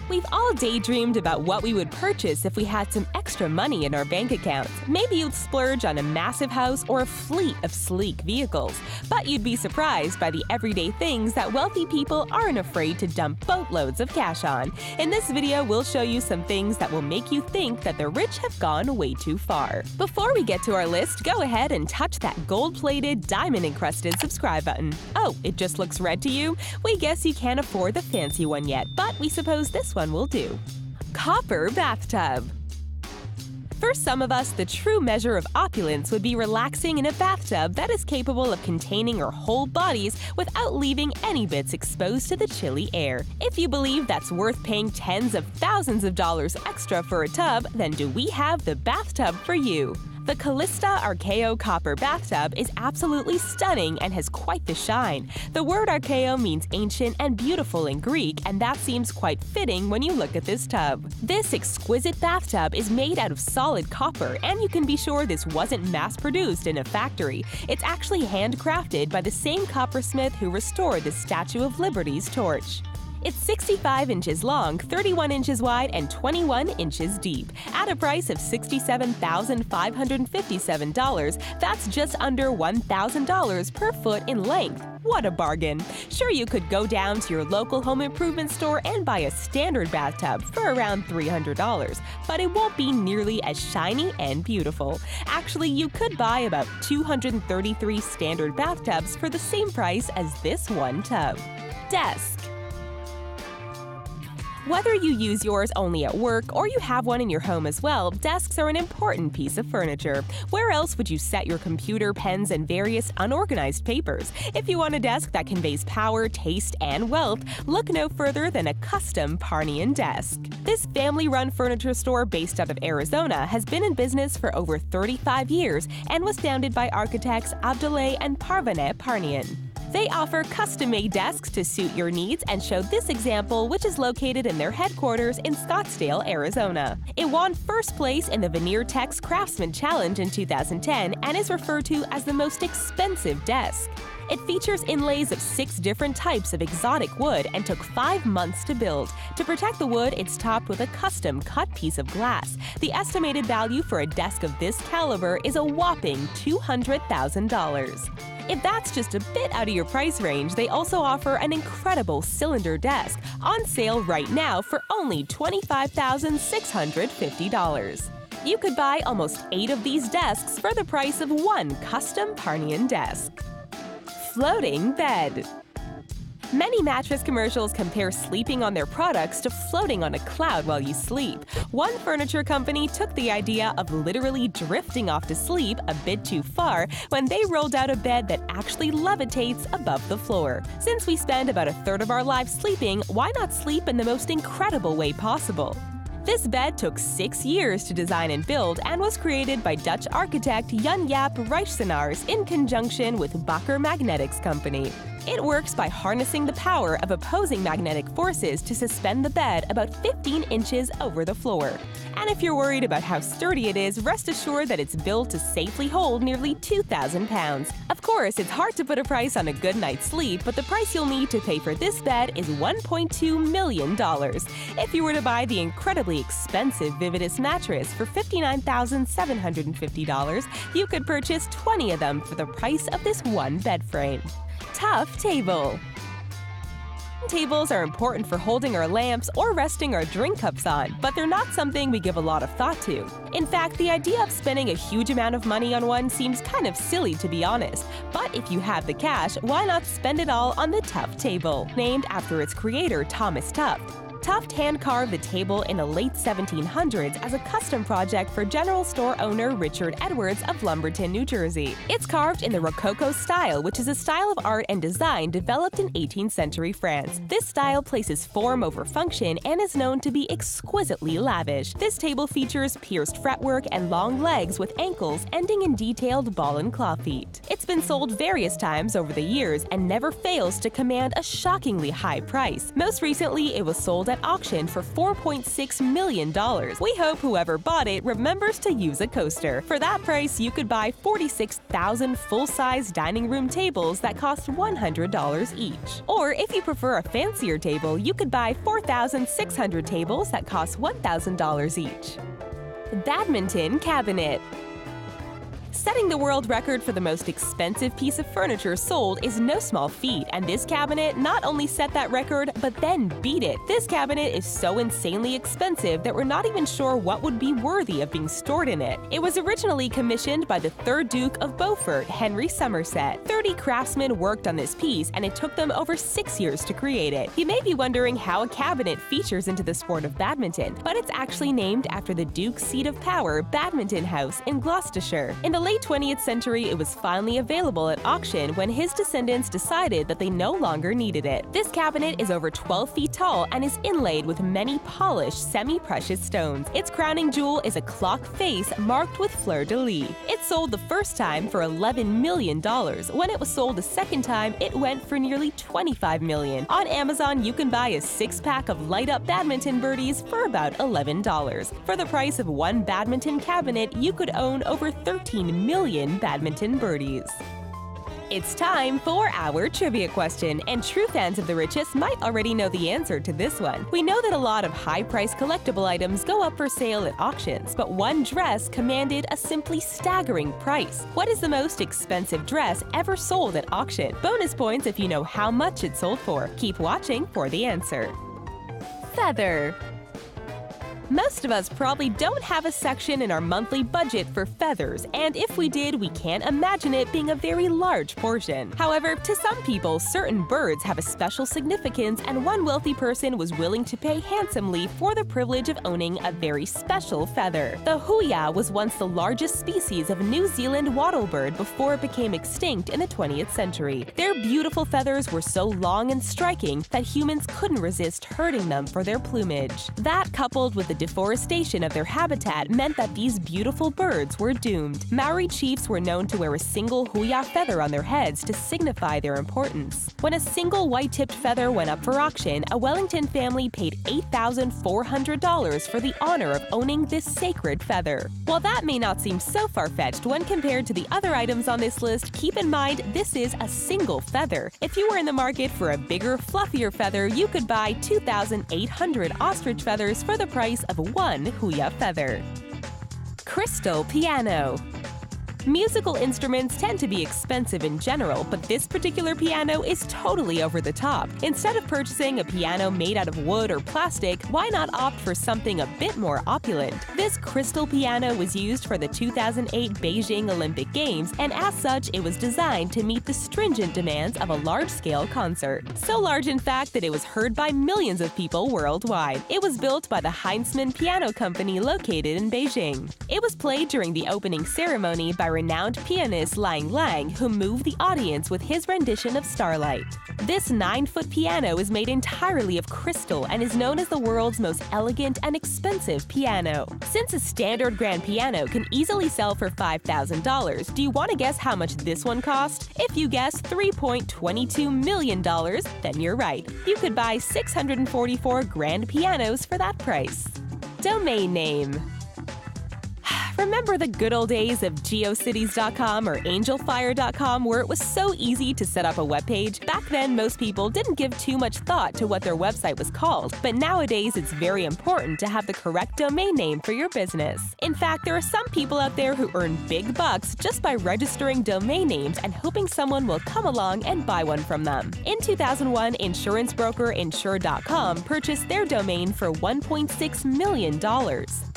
We've all daydreamed about what we would purchase if we had some extra money in our bank accounts. Maybe you'd splurge on a massive house or a fleet of sleek vehicles. But you'd be surprised by the everyday things that wealthy people aren't afraid to dump boatloads of cash on. In this video, we'll show you some things that will make you think that the rich have gone way too far. Before we get to our list, go ahead and touch that gold-plated, diamond-encrusted subscribe button. Oh, it just looks red to you? We guess you can't afford the fancy one yet, but we suppose this one will do. Copper bathtub. For some of us, the true measure of opulence would be relaxing in a bathtub that is capable of containing our whole bodies without leaving any bits exposed to the chilly air. If you believe that's worth paying tens of thousands of dollars extra for a tub, then do we have the bathtub for you. The Callista Archeo Copper Bathtub is absolutely stunning and has quite the shine. The word archeo means ancient and beautiful in Greek, and that seems quite fitting when you look at this tub. This exquisite bathtub is made out of solid copper, and you can be sure this wasn't mass-produced in a factory. It's actually handcrafted by the same coppersmith who restored the Statue of Liberty's torch. It's 65 inches long, 31 inches wide, and 21 inches deep. At a price of $67,557, that's just under $1,000 per foot in length. What a bargain! Sure, you could go down to your local home improvement store and buy a standard bathtub for around $300, but it won't be nearly as shiny and beautiful. Actually, you could buy about 233 standard bathtubs for the same price as this one tub. Desk. Whether you use yours only at work or you have one in your home as well, desks are an important piece of furniture. Where else would you set your computer, pens, and various unorganized papers? If you want a desk that conveys power, taste, and wealth, look no further than a custom Parnian desk. This family-run furniture store based out of Arizona has been in business for over 35 years and was founded by architects Abdoulaye and Parvaneh Parnian. They offer custom-made desks to suit your needs and show this example, which is located in their headquarters in Scottsdale, Arizona. It won first place in the Veneer Tech's Craftsman Challenge in 2010 and is referred to as the most expensive desk. It features inlays of 6 different types of exotic wood and took 5 months to build. To protect the wood, it's topped with a custom cut piece of glass. The estimated value for a desk of this caliber is a whopping $200,000. If that's just a bit out of your price range, they also offer an incredible cylinder desk, on sale right now for only $25,650. You could buy almost 8 of these desks for the price of one custom Parnian desk. Floating bed. Many mattress commercials compare sleeping on their products to floating on a cloud while you sleep. One furniture company took the idea of literally drifting off to sleep a bit too far when they rolled out a bed that actually levitates above the floor. Since we spend about a third of our lives sleeping, why not sleep in the most incredible way possible? This bed took 6 years to design and build and was created by Dutch architect Jan Jaap Rijsenaars in conjunction with Bakker Magnetics Company. It works by harnessing the power of opposing magnetic forces to suspend the bed about 15 inches over the floor. And if you're worried about how sturdy it is, rest assured that it's built to safely hold nearly 2,000 pounds. Of course, it's hard to put a price on a good night's sleep, but the price you'll need to pay for this bed is $1.2 million. If you were to buy the incredibly expensive Vividus mattress for $59,750, you could purchase 20 of them for the price of this one bed frame. TUFT table. Tables are important for holding our lamps or resting our drink cups on, but they're not something we give a lot of thought to. In fact, the idea of spending a huge amount of money on one seems kind of silly, to be honest. But if you have the cash, why not spend it all on the TUFT table? Named after its creator, Thomas TUFT. TUFT hand-carved the table in the late 1700s as a custom project for general store owner Richard Edwards of Lumberton, New Jersey. It's carved in the Rococo style, which is a style of art and design developed in 18th century France. This style places form over function and is known to be exquisitely lavish. This table features pierced fretwork and long legs with ankles ending in detailed ball and claw feet. It's been sold various times over the years and never fails to command a shockingly high price. Most recently, it was sold sold at auction for $4.6 million. We hope whoever bought it remembers to use a coaster. For that price, you could buy 46,000 full-size dining room tables that cost $100 each. Or if you prefer a fancier table, you could buy 4,600 tables that cost $1,000 each. Badminton cabinet. Setting the world record for the most expensive piece of furniture sold is no small feat, and this cabinet not only set that record, but then beat it. This cabinet is so insanely expensive that we're not even sure what would be worthy of being stored in it. It was originally commissioned by the 3rd Duke of Beaufort, Henry Somerset. 30 craftsmen worked on this piece, and it took them over 6 years to create it. You may be wondering how a cabinet features into the sport of badminton, but it's actually named after the Duke's seat of power, Badminton House, in Gloucestershire. In the late 20th century, it was finally available at auction when his descendants decided that they no longer needed it. This cabinet is over 12 feet tall and is inlaid with many polished, semi-precious stones. Its crowning jewel is a clock face marked with fleur-de-lis. It sold the first time for $11 million. When it was sold a second time, it went for nearly $25 million. On Amazon, you can buy a 6-pack of light-up badminton birdies for about $11. For the price of one badminton cabinet, you could own over 13 million badminton birdies. It's time for our trivia question, and true fans of The Richest might already know the answer to this one. We know that a lot of high-priced collectible items go up for sale at auctions, but one dress commanded a simply staggering price. What is the most expensive dress ever sold at auction? Bonus points if you know how much it sold for. Keep watching for the answer. Feather. Most of us probably don't have a section in our monthly budget for feathers, and if we did, we can't imagine it being a very large portion. However, to some people, certain birds have a special significance, and one wealthy person was willing to pay handsomely for the privilege of owning a very special feather. The huia was once the largest species of New Zealand wattlebird before it became extinct in the 20th century. Their beautiful feathers were so long and striking that humans couldn't resist hurting them for their plumage. That, coupled with the deforestation of their habitat, meant that these beautiful birds were doomed. Maori chiefs were known to wear a single huia feather on their heads to signify their importance. When a single white-tipped feather went up for auction, a Wellington family paid $8,400 for the honor of owning this sacred feather. While that may not seem so far-fetched when compared to the other items on this list, keep in mind this is a single feather. If you were in the market for a bigger, fluffier feather, you could buy 2,800 ostrich feathers for the price of one huia feather. Crystal piano. Musical instruments tend to be expensive in general, but this particular piano is totally over the top. Instead of purchasing a piano made out of wood or plastic, why not opt for something a bit more opulent? This crystal piano was used for the 2008 Beijing Olympic Games, and as such, it was designed to meet the stringent demands of a large-scale concert. So large, in fact, that it was heard by millions of people worldwide. It was built by the Heinzmann Piano Company located in Beijing. It was played during the opening ceremony by renowned pianist Lang Lang, who moved the audience with his rendition of Starlight. This 9-foot piano is made entirely of crystal and is known as the world's most elegant and expensive piano. Since a standard grand piano can easily sell for $5,000, do you want to guess how much this one cost? If you guess $3.22 million, then you're right. You could buy 644 grand pianos for that price. Domain name. Remember the good old days of GeoCities.com or AngelFire.com where it was so easy to set up a webpage? Back then, most people didn't give too much thought to what their website was called, but nowadays it's very important to have the correct domain name for your business. In fact, there are some people out there who earn big bucks just by registering domain names and hoping someone will come along and buy one from them. In 2001, insurance broker Insure.com purchased their domain for $1.6 million.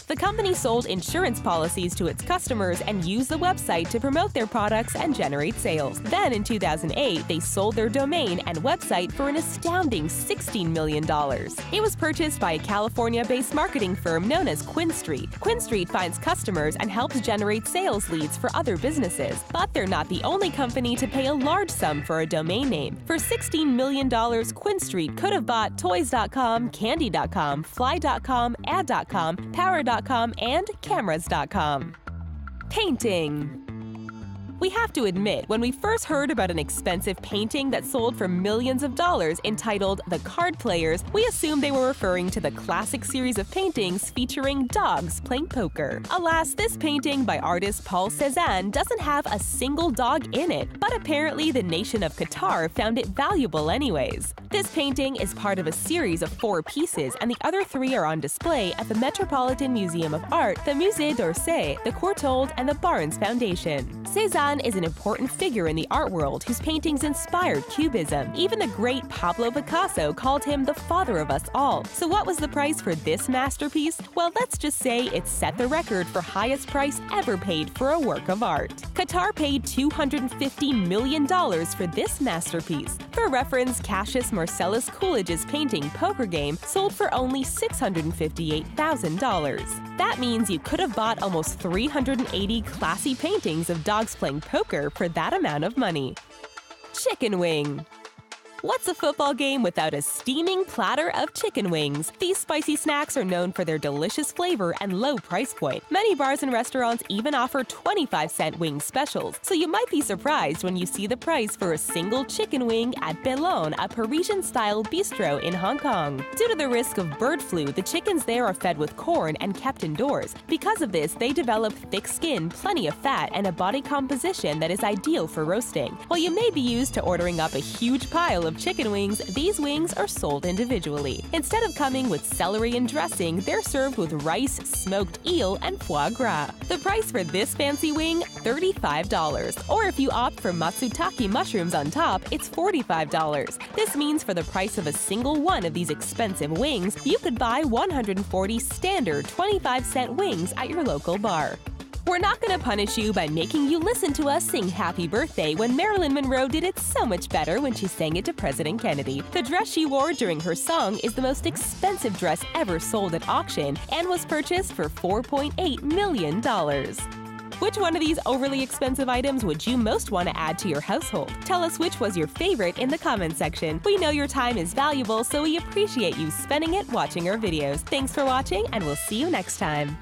The company sold insurance policies to its customers and used the website to promote their products and generate sales. Then in 2008, they sold their domain and website for an astounding $16 million. It was purchased by a California-based marketing firm known as QuinStreet. QuinStreet finds customers and helps generate sales leads for other businesses. But they're not the only company to pay a large sum for a domain name. For $16 million, QuinStreet could have bought Toys.com, Candy.com, Fly.com, Ad.com, Power.com, and Cameras.com. Painting. We have to admit, when we first heard about an expensive painting that sold for millions of dollars entitled The Card Players, we assumed they were referring to the classic series of paintings featuring dogs playing poker. Alas, this painting by artist Paul Cézanne doesn't have a single dog in it, but apparently the nation of Qatar found it valuable anyways. This painting is part of a series of 4 pieces, and the other 3 are on display at the Metropolitan Museum of Art, the Musée d'Orsay, the Courtauld, and the Barnes Foundation. Cézanne is an important figure in the art world whose paintings inspired Cubism. Even the great Pablo Picasso called him the father of us all. So what was the price for this masterpiece? Well, let's just say it set the record for highest price ever paid for a work of art. Qatar paid $250 million for this masterpiece. For reference, Cassius Marcellus Coolidge's painting Poker Game sold for only $658,000. That means you could have bought almost 380 classy paintings of dogs playing poker for that amount of money. Chicken wing. What's a football game without a steaming platter of chicken wings? These spicy snacks are known for their delicious flavor and low price point. Many bars and restaurants even offer 25-cent wing specials, so you might be surprised when you see the price for a single chicken wing at Bellone, a Parisian-style bistro in Hong Kong. Due to the risk of bird flu, the chickens there are fed with corn and kept indoors. Because of this, they develop thick skin, plenty of fat, and a body composition that is ideal for roasting. While you may be used to ordering up a huge pile of chicken wings, these wings are sold individually. Instead of coming with celery and dressing, they're served with rice, smoked eel, and foie gras. The price for this fancy wing? $35. Or if you opt for matsutake mushrooms on top, it's $45. This means for the price of a single one of these expensive wings, you could buy 140 standard 25-cent wings at your local bar. We're not going to punish you by making you listen to us sing Happy Birthday when Marilyn Monroe did it so much better when she sang it to President Kennedy. The dress she wore during her song is the most expensive dress ever sold at auction and was purchased for $4.8 million. Which one of these overly expensive items would you most want to add to your household? Tell us which was your favorite in the comment section. We know your time is valuable, so we appreciate you spending it watching our videos. Thanks for watching, and we'll see you next time.